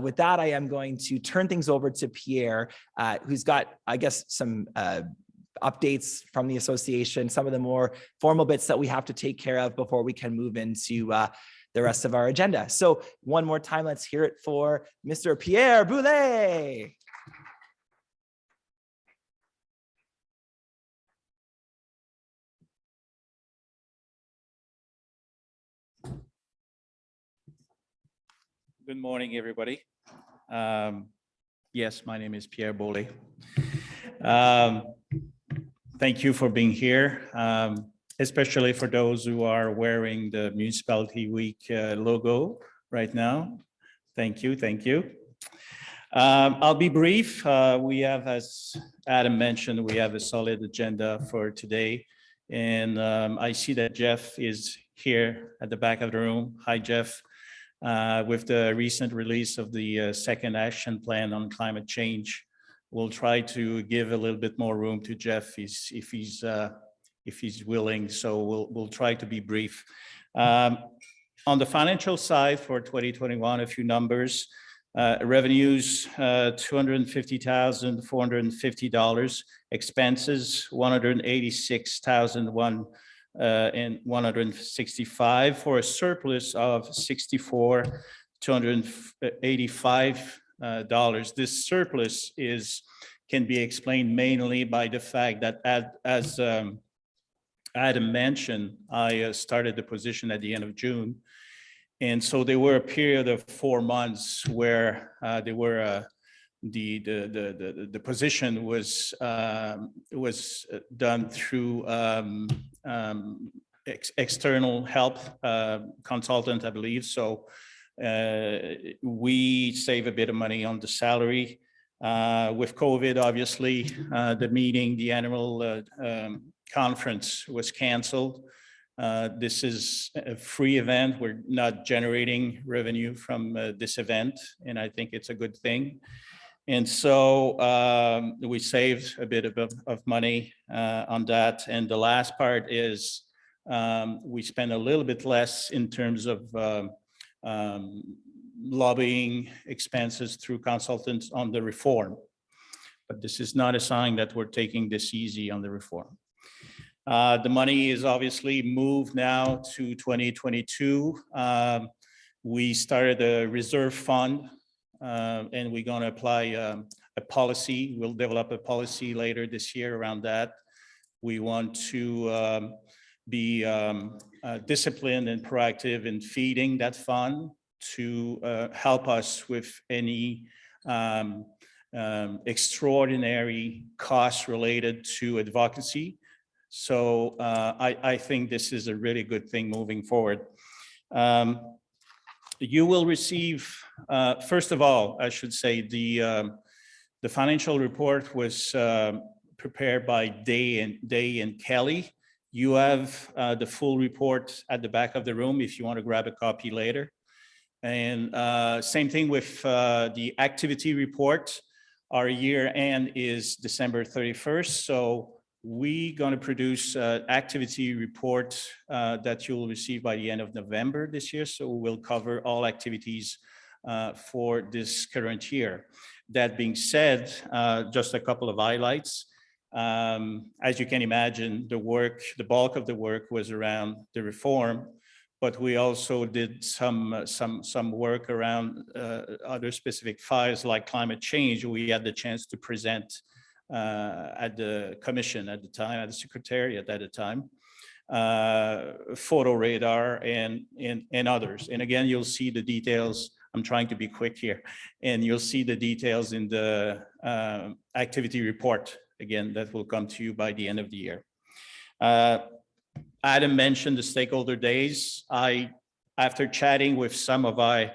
with that, I am going to turn things over to Pierre, who's got, I guess, some updates from the association, some of the more formal bits that we have to take care of before we can move into the rest of our agenda. So one more time, let's hear it for Mr. Pierre Beaule. Good morning, everybody. Yes, my name is Pierre Beaule. Thank you for being here, especially for those who are wearing the Municipality Week logo right now. Thank you, thank you. I'll be brief. We have, as Adam mentioned, we have a solid agenda for today. And I see that Jeff is here at the back of the room. Hi, Jeff. With the recent release of the second action plan on climate change, we'll try to give a little bit more room to Jeff if he's willing. So we'll try to be brief. On the financial side for 2021, a few numbers. Revenues, $250,450. Expenses, $186,165 for a surplus of $64,285. This surplus can be explained mainly by the fact that, as Adam mentioned, I started the position at the end of June. And so there were a period of 4 months where the position was done through external help consultant, I believe. So we save a bit of money on the salary. With COVID, obviously, the annual conference was canceled. This is a free event. We're not generating revenue from this event, and I think it's a good thing. And so we saved a bit of money on that. And the last part is we spend a little bit less in terms of lobbying expenses through consultants on the reform. But this is not a sign that we're taking this easy on the reform. The money is obviously moved now to 2022. We started a reserve fund, and we're going to apply a policy. We'll develop a policy later this year around that. We want to be disciplined and proactive in feeding that fund to help us with any extraordinary costs related to advocacy. So I think this is a really good thing moving forward. You will receive, first of all, I should say, the financial report was prepared by Day and Kelly. You have the full report at the back of the room if you want to grab a copy later. And same thing with the activity report. Our year end is December 31st. So we're going to produce an activity report that you'll receive by the end of November this year. So we'll cover all activities for this current year. That being said, just a couple of highlights. As you can imagine, the bulk of the work was around the reform, but we also did some work around other specific files like climate change. We had the chance to present at the commission at the time, at the secretariat at the time, photo radar and others. And again, you'll see the details. I'm trying to be quick here, and you'll see the details in the activity report. Again, that will come to you by the end of the year. Adam mentioned the stakeholder days. After chatting with some of my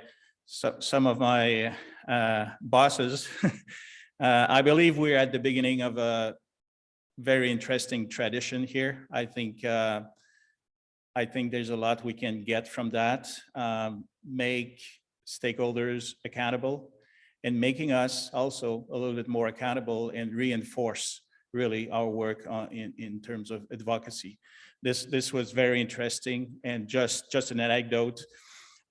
bosses, I believe we're at the beginning of a very interesting tradition here. I think there's a lot we can get from that. Make stakeholders accountable, and making us also a little bit more accountable and reinforce really our work in terms of advocacy. This was very interesting. And just an anecdote,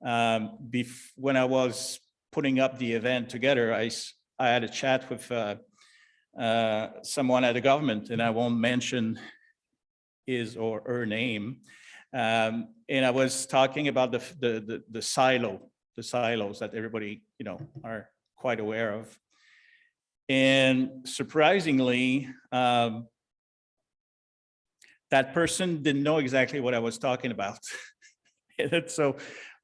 when I was putting up the event together, I had a chat with someone at the government, and I won't mention his or her name. And I was talking about the silos that everybody, are quite aware of. And surprisingly, that person didn't know exactly what I was talking about. So,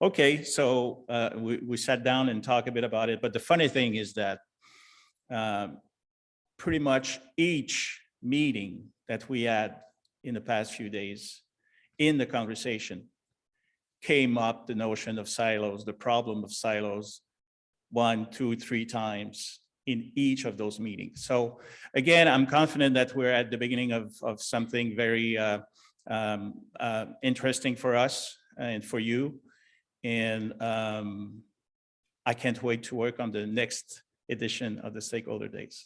okay, so we sat down and talked a bit about it. But the funny thing is that pretty much each meeting that we had in the past few days in the conversation came up the notion of silos, the problem of silos, 1, 2, 3 times in each of those meetings. So again, I'm confident that we're at the beginning of something very interesting for us and for you. And I can't wait to work on the next edition of the Stakeholder Days.